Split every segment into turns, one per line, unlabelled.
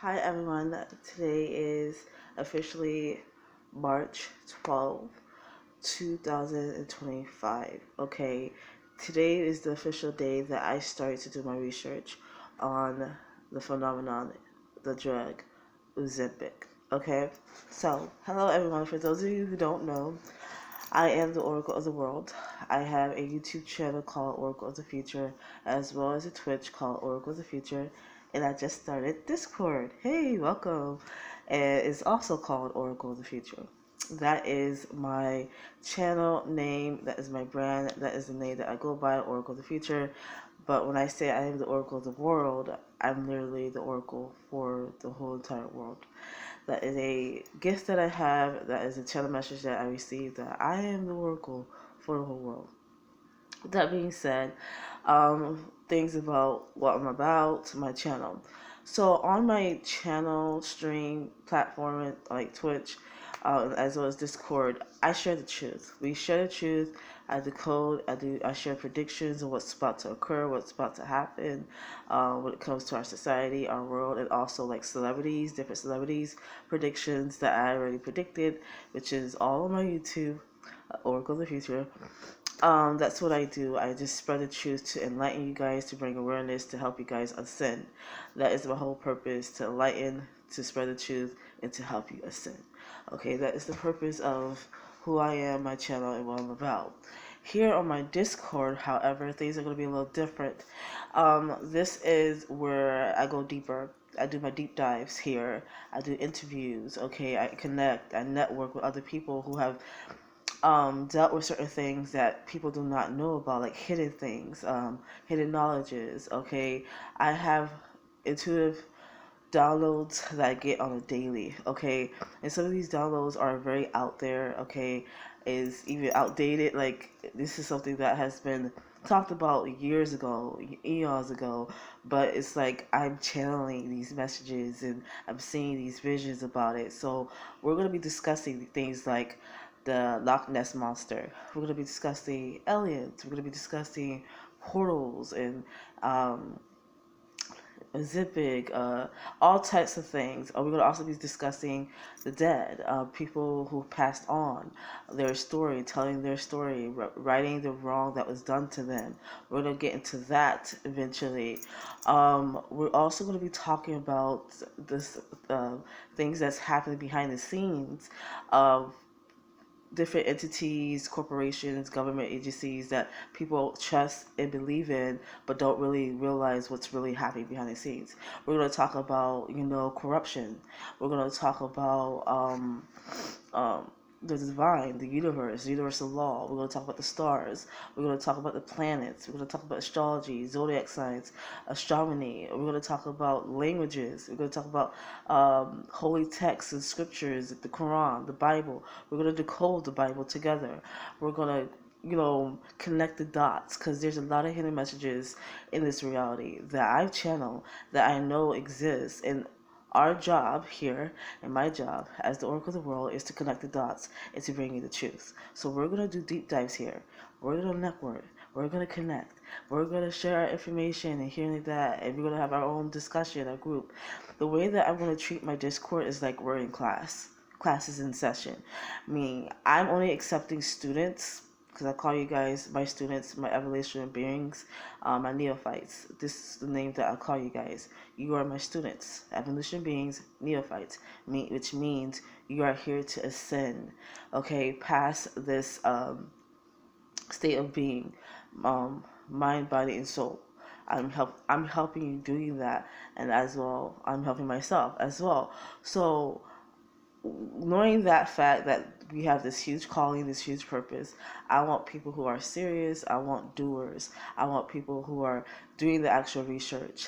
Hi everyone, today is officially March 12th, 2025. Okay, today is the official day that I started to do my research on the phenomenon, the drug, Ozempic. Okay, so hello everyone. For those of you who don't know, I am the Oracle of the World. I have a YouTube channel called Oracle of the Future, as well as a Twitch called Oracle of the Future, and I just started Discord. Hey, welcome. And it's also called Oracle of the Future. That is my channel name, that is my brand, that is the name that I go by, Oracle of the Future. But when I say I am the Oracle of the World, I'm literally the Oracle for the whole entire world. That is a gift that I have. That is a channel message that I received that I am the oracle for the whole world. That being said, things about what I'm about, my channel. So on my channel, stream, platform like Twitch, as well as Discord, I share the truth. We share the truth. I decode. I share predictions of what's about to occur, what's about to happen, when it comes to our society, our world, and also like celebrities, different celebrities, predictions that I already predicted, which is all on my YouTube, Oracle of the Future. That's what I do. I just spread the truth to enlighten you guys, to bring awareness, to help you guys ascend. That is my whole purpose, to enlighten, to spread the truth, and to help you ascend. Okay, that is the purpose of who I am, my channel, and what I'm about. Here on my Discord, however, things are going to be a little different. This is where I go deeper. I do my deep dives here. I do interviews. Okay, I connect. I network with other people who have dealt with certain things that people do not know about, like hidden things, hidden knowledges. Okay, I have intuitive downloads that I get on a daily. Okay, and some of these downloads are very out there. Okay, is even outdated. Like this is something that has been talked about years ago, eons ago, but it's like I'm channeling these messages and I'm seeing these visions about it. So we're going to be discussing things like the Loch Ness monster. We're going to be discussing aliens. We're going to be discussing portals and um, Ozempic, all types of things. We're going to also be discussing the dead, people who passed on, their story, telling their story, righting the wrong that was done to them. We're going to get into that eventually. We're also going to be talking about this things that's happening behind the scenes of different entities, corporations, government agencies that people trust and believe in, but don't really realize what's really happening behind the scenes. We're going to talk about, corruption. We're going to talk about um, the divine, the universal law. We're going to talk about the stars. We're going to talk about the planets. We're going to talk about astrology, zodiac signs, astronomy. We're going to talk about languages. We're going to talk about holy texts and scriptures, the Quran, the Bible. We're going to decode the Bible together. We're going to connect the dots because there's a lot of hidden messages in this reality that I channel that I know exists. And our job here, and my job as the Oracle of the World, is to connect the dots and to bring you the truth. So we're going to do deep dives here. We're going to network. We're going to connect. We're going to share our information and hearing that, and we're going to have our own discussion, our group. The way that I'm going to treat my Discord is like we're in class. Class is in session. Meaning, I'm only accepting students because I call you guys my students, my evolutionary beings, my neophytes. This is the name that I call you guys. You are my students, evolution beings, neophytes, which means you are here to ascend, okay, past this state of being, mind, body, and soul. I'm helping you doing that, and as well, I'm helping myself as well. So knowing that fact that we have this huge calling, this huge purpose, I want people who are serious. I want doers. I want people who are doing the actual research,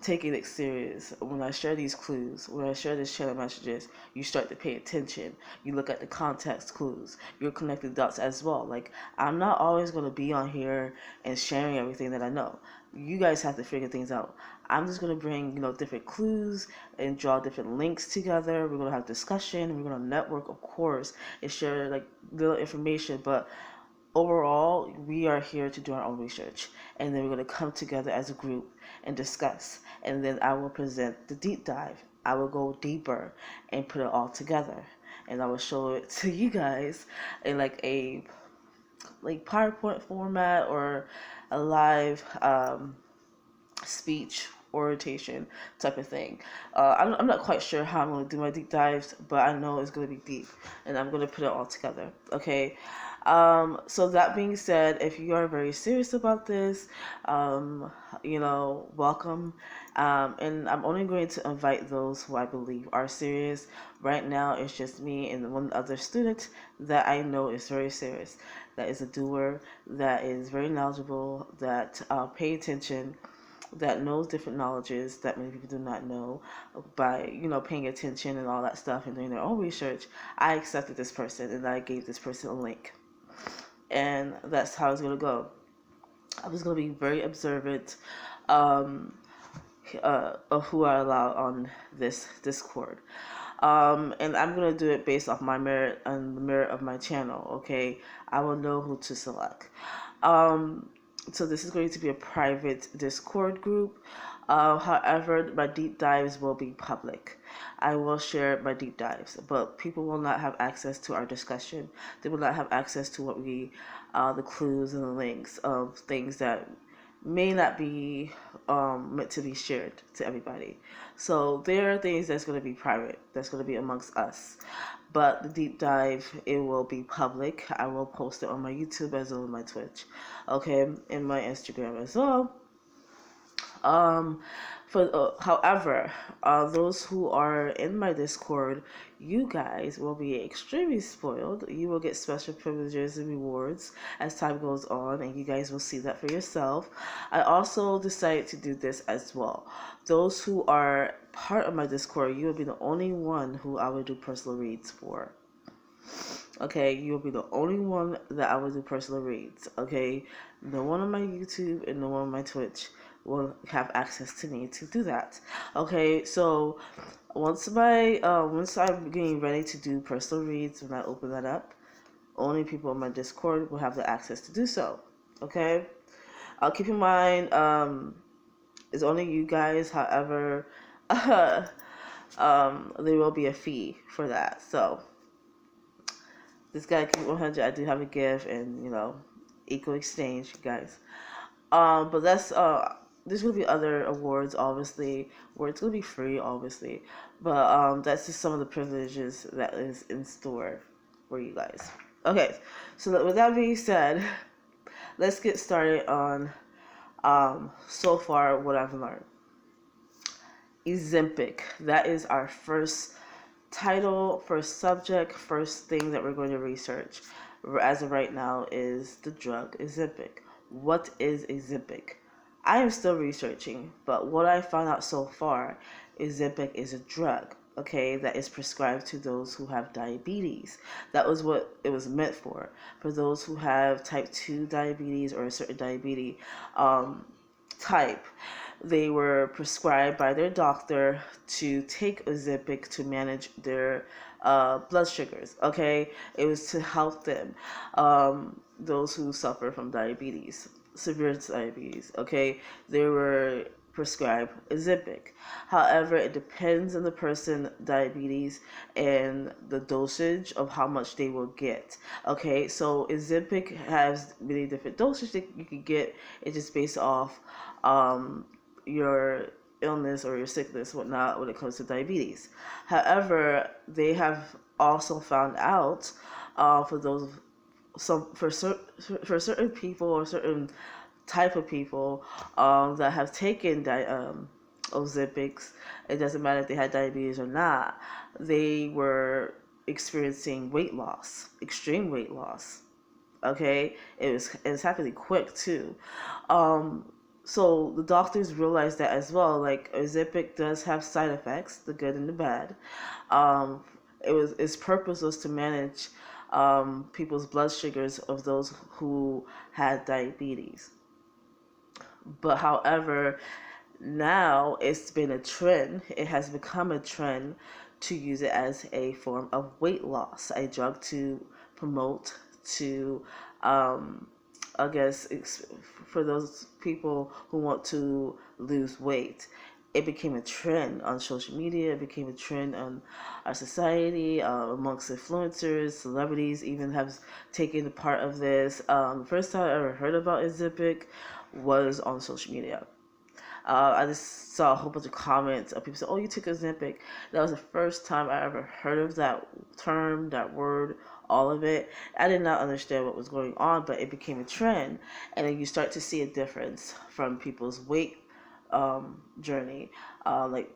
taking it serious. When I share these clues, when I share these channel messages, you start to pay attention. You look at the context clues. You're connecting dots as well. Like, I'm not always going to be on here and sharing everything that I know. You guys have to figure things out. I'm just going to bring, different clues and draw different links together. We're going to have discussion. We're going to network, of course, and share like little information. But overall, we are here to do our own research, and then we're going to come together as a group and discuss. And then I will present the deep dive. I will go deeper and put it all together, and I will show it to you guys in like a PowerPoint format or a live speech orientation type of thing. I'm not quite sure how I'm going to do my deep dives, but I know it's going to be deep, and I'm going to put it all together. Okay. So that being said, if you are very serious about this, welcome. And I'm only going to invite those who I believe are serious. Right now, it's just me and one other student that I know is very serious. That is a doer, that is very knowledgeable, that pay attention, that knows different knowledges that many people do not know by paying attention and all that stuff and doing their own research. I accepted this person and I gave this person a link, and that's how it's going to go. I was going to be very observant of who I allow on this Discord. And I'm going to do it based off my merit and the merit of my channel, okay? I will know who to select. So this is going to be a private Discord group. However, my deep dives will be public. I will share my deep dives, but people will not have access to our discussion. They will not have access to the clues and the links of things that may not be meant to be shared to everybody. So there are things that's going to be private, that's going to be amongst us. But the deep dive, it will be public. I will post it on my YouTube as well as my Twitch, okay, and my Instagram as well. However, those who are in my Discord, you guys will be extremely spoiled. You will get special privileges and rewards as time goes on, and you guys will see that for yourself. I also decided to do this as well. Those who are part of my Discord, you will be the only one who I will do personal reads for. Okay, you'll be the only one that I will do personal reads. Okay, no one on my YouTube and no one on my Twitch will have access to me to do that. Okay, so once I'm getting ready to do personal reads, when I open that up, only people on my Discord will have the access to do so. Okay, I'll keep in mind it's only you guys. However, there will be a fee for that. So this guy keep 100. I do have a gift, and equal exchange, you guys. But that's there's gonna be other awards, obviously, where it's gonna be free, obviously. But that's just some of the privileges that is in store for you guys. Okay, so with that being said, let's get started on so far what I've learned. Ozempic. That is our first title, first subject, first thing that we're going to research as of right now is the drug Ozempic. What is Ozempic? I am still researching, but what I found out so far is Ozempic is a drug, okay, that is prescribed to those who have diabetes. That was what it was meant for those who have type 2 diabetes or a certain diabetes type. They were prescribed by their doctor to take Ozempic to manage their blood sugars. Okay, it was to help them, those who suffer from diabetes, severe diabetes. Okay, they were prescribed Ozempic. However, it depends on the person diabetes and the dosage of how much they will get. Okay, so Ozempic has many different dosages that you can get. It's just based off your illness or your sickness, whatnot, when it comes to diabetes. However, they have also found out for certain people or certain type of people that have taken Ozempics, it doesn't matter if they had diabetes or not, they were experiencing weight loss, extreme weight loss. Okay, it was happening quick too. So the doctors realized that as well. Like Ozempic does have side effects, the good and the bad. Its purpose was to manage people's blood sugars of those who had diabetes. But however, now it's been a trend. It has become a trend to use it as a form of weight loss, a drug to promote, to Um, I guess for those people who want to lose weight, it became a trend on social media. It became a trend on our society, amongst influencers, celebrities even have taken part of this. The first time I ever heard about Ozempic was on social media. I just saw a whole bunch of comments of people saying, "Oh, you took Ozempic." That was the first time I ever heard of that term, that word, all of it. I did not understand what was going on, but it became a trend, and then you start to see a difference from people's weight journey, like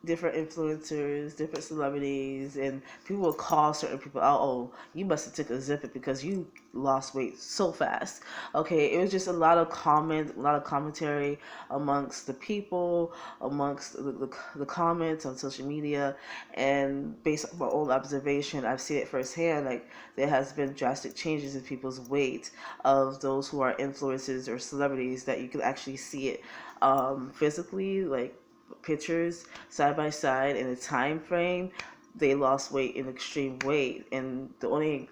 different influencers, different celebrities, and people will call certain people out. Oh, you must have took a Ozempic because you lost weight so fast. Okay, it was just a lot of comment, a lot of commentary amongst the people, amongst the comments on social media, and based on my own observation, I've seen it firsthand. Like there has been drastic changes in people's weight of those who are influencers or celebrities that you can actually see it physically, like pictures side by side in a time frame. They lost weight in extreme weight, and the only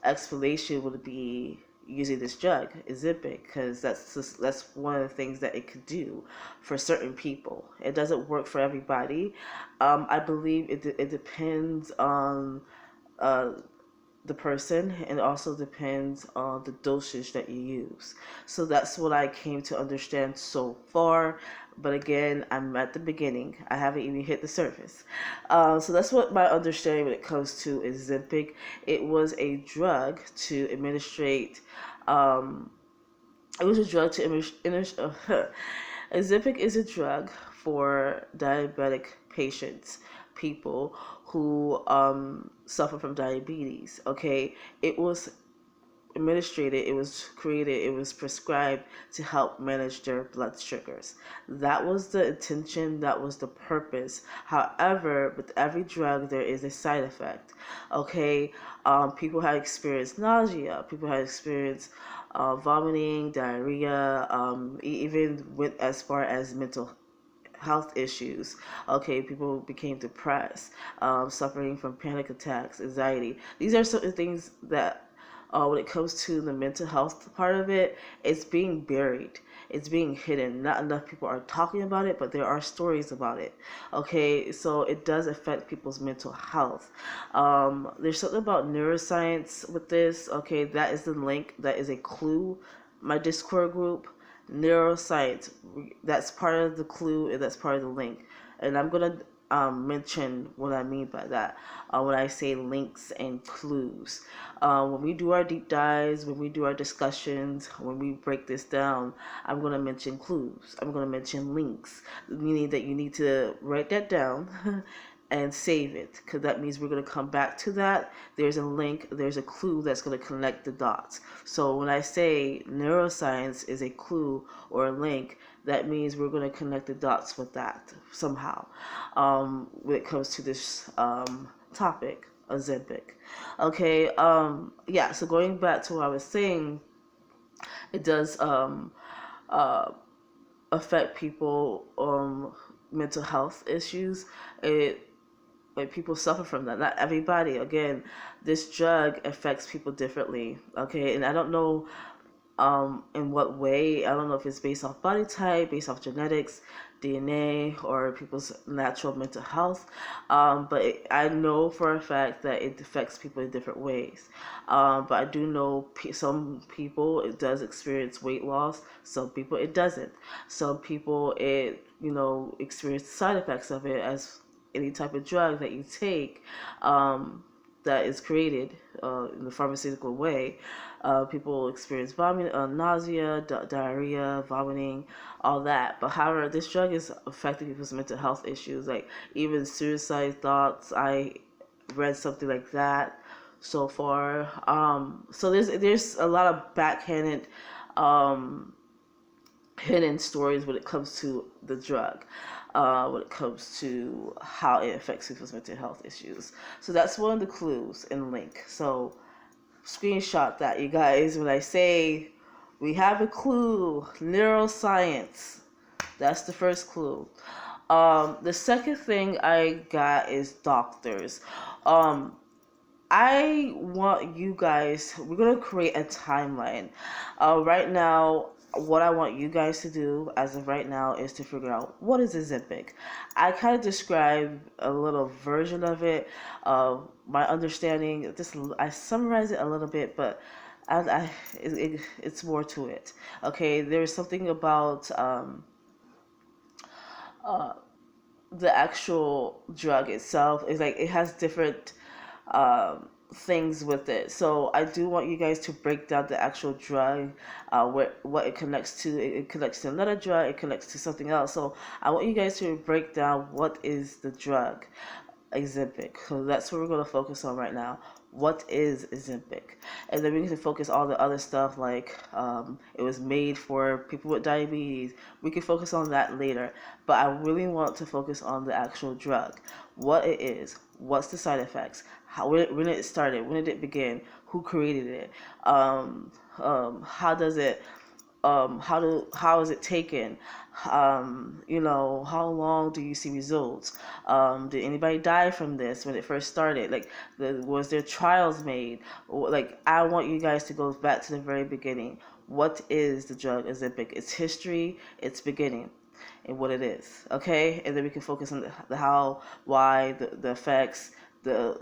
explanation would be using this drug, Ozempic, because that's one of the things that it could do for certain people. It doesn't work for everybody. I believe it depends on uh, the person, and also depends on the dosage that you use. So that's what I came to understand so far. But again, I'm at the beginning. I haven't even hit the surface. So that's what my understanding when it comes to Ozempic. It was a drug to administrate. Um, it was a drug to Ozempic is a drug for diabetic patients, people who suffer from diabetes. Okay, it was administrated, it was created, it was prescribed to help manage their blood sugars. That was the intention, that was the purpose. However, with every drug, there is a side effect. Okay, people have experienced nausea, people have experienced vomiting, diarrhea, even went as far as mental health issues. Okay, people became depressed, suffering from panic attacks, anxiety. These are certain things that, when it comes to the mental health part of it, it's being buried. It's being hidden. Not enough people are talking about it, but there are stories about it. Okay, so it does affect people's mental health. There's something about neuroscience with this. Okay, that is the link. That is a clue. My Discord group, neuroscience, that's part of the clue, and that's part of the link. And I'm gonna mention what I mean by that when I say links and clues. When we do our deep dives, when we do our discussions, when we break this down, I'm going to mention clues. I'm going to mention links, meaning that you need to write that down and save it, because that means we're going to come back to that. There's a link, there's a clue that's going to connect the dots. So when I say neuroscience is a clue or a link, that means we're going to connect the dots with that somehow, when it comes to this topic, Ozempic. Okay, yeah, so going back to what I was saying, it does uh, affect people, mental health issues. It Like people suffer from that. Not everybody. Again, this drug affects people differently. Okay, and I don't know in what way. I don't know if it's based off body type, based off genetics, DNA, or people's natural mental health. I know for a fact that it affects people in different ways. But I do know some people it does experience weight loss. Some people it doesn't. Some people it experience the side effects of it, as any type of drug that you take. That is created in the pharmaceutical way. People experience vomiting, nausea, diarrhea, vomiting, all that. But however, this drug is affecting people's mental health issues, like even suicide thoughts. I read something like that so far. So there's a lot of backhanded, hidden stories when it comes to the drug. When it comes to how it affects people's mental health issues. So that's one of the clues in the link. So screenshot that, you guys. When I say we have a clue, neuroscience, that's the first clue. The second thing I got is doctors. Um, I want you guys, we're going to create a timeline. Right now, what I want you guys to do as of right now is to figure out what is Ozempic. I kind of describe a little version of it, my understanding. Just I summarize it a little bit, but it's more to it. Okay, there's something about uh, the actual drug itself. Is like it has different things with it. So I do want you guys to break down the actual drug, what it connects to. It connects to another drug. It connects to something else. So I want you guys to break down what is the drug. Ozempic. So that's what we're going to focus on right now. What is Ozempic? And then we can focus all the other stuff like it was made for people with diabetes. We can focus on that later. But I really want to focus on the actual drug. What it is. What's the side effects? When it started? When did it begin? Who created it? How does it how is it taken, how long do you see results, did anybody die from this when it first started, like was there trials made, like I want you guys to go back to the very beginning. What is the drug Ozempic? Its history, its beginning, and what it is, okay? And then we can focus on the how, why, the effects, the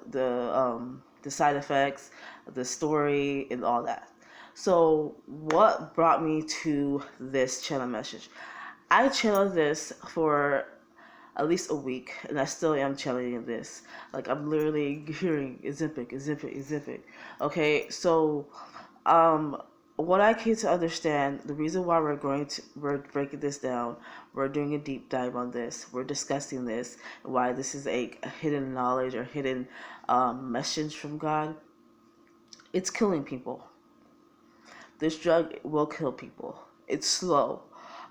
side effects, the story, and all that. So, what brought me to this channel message? I channeled this for at least a week, and I still am channeling this. Like, I'm literally hearing Ozempic, Ozempic, Ozempic. Okay, so, um, what I came to understand, the reason why we're breaking this down, we're doing a deep dive on this, we're discussing this, why this is a hidden knowledge or hidden message from God. It's killing people. This drug will kill people. It's slow.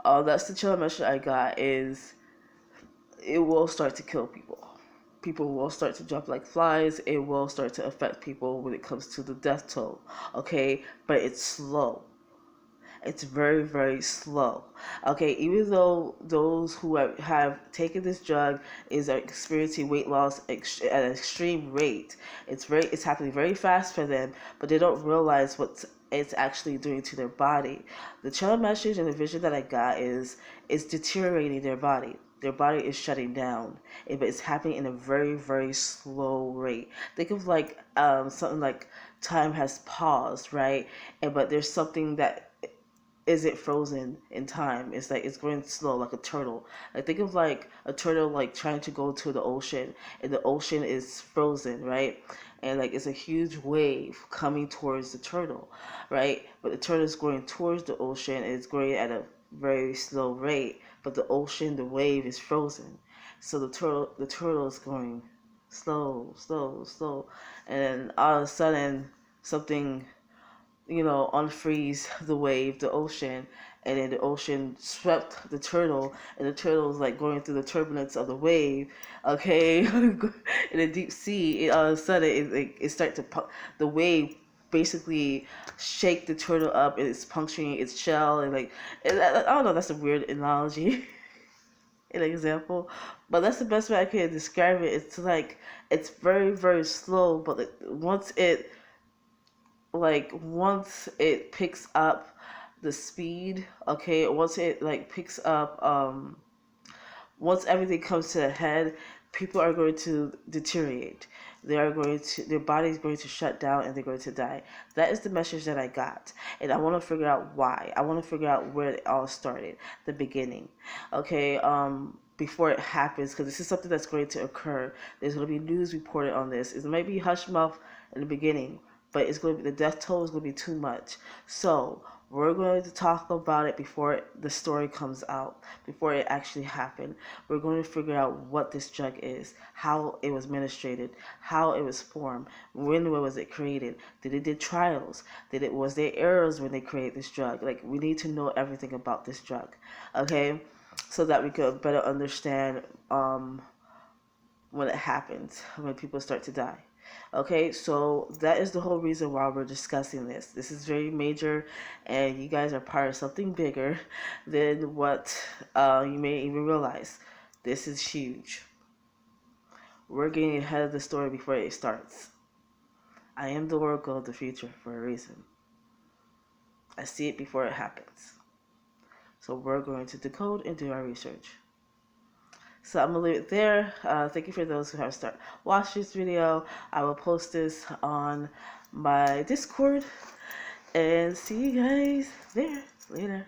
That's the chill message I got, is it will start to kill people. People will start to jump like flies. It will start to affect people when it comes to the death toll. Okay, but it's slow. It's very, very slow. Okay, even though those who have taken this drug is experiencing weight loss at an extreme rate, it's happening very fast for them, but they don't realize what it's actually doing to their body. The channel message and the vision that I got is it's deteriorating their body. Their body is shutting down, but it's happening in a very, very slow rate. Think of like something like time has paused, right? But there's something that isn't frozen in time. It's like it's going slow, like a turtle. Like think of like a turtle like trying to go to the ocean, and the ocean is frozen, right? And like it's a huge wave coming towards the turtle, right? But the turtle is going towards the ocean, and it's going at a very slow rate. But the ocean, the wave is frozen, so the turtle is going slow, slow, slow, and then all of a sudden something unfreeze the wave, the ocean, and then the ocean swept the turtle, and the turtle was like going through the turbulence of the wave, okay, in the deep sea. All of a sudden, it started to the wave basically shake the turtle up, and it's puncturing its shell, and like, I don't know, that's a weird analogy, an example, but that's the best way I can describe it. It's like it's very, very slow, but once it picks up the speed, okay, once it like picks up once everything comes to a head, people are going to deteriorate. Their body is going to shut down, and they're going to die. That is the message that I got. And I want to figure out why. I want to figure out where it all started, the beginning. Okay, before it happens, because this is something that's going to occur. There's going to be news reported on this. It might be hush mouth in the beginning, but it's going to be, the death toll is going to be too much. So we're going to talk about it before the story comes out, before it actually happened. We're going to figure out what this drug is, how it was administered, how it was formed, when was it created, did it did trials, was there errors when they created this drug? Like we need to know everything about this drug, okay, so that we could better understand when it happens, when people start to die. Okay, so that is the whole reason why we're discussing this. This is very major, and you guys are part of something bigger than what you may even realize. This is huge. We're getting ahead of the story before it starts. I am the oracle of the future for a reason. I see it before it happens. So we're going to decode and do our research. So I'm gonna leave it there. Thank you for those who have watched this video. I will post this on my Discord, and see you guys there later.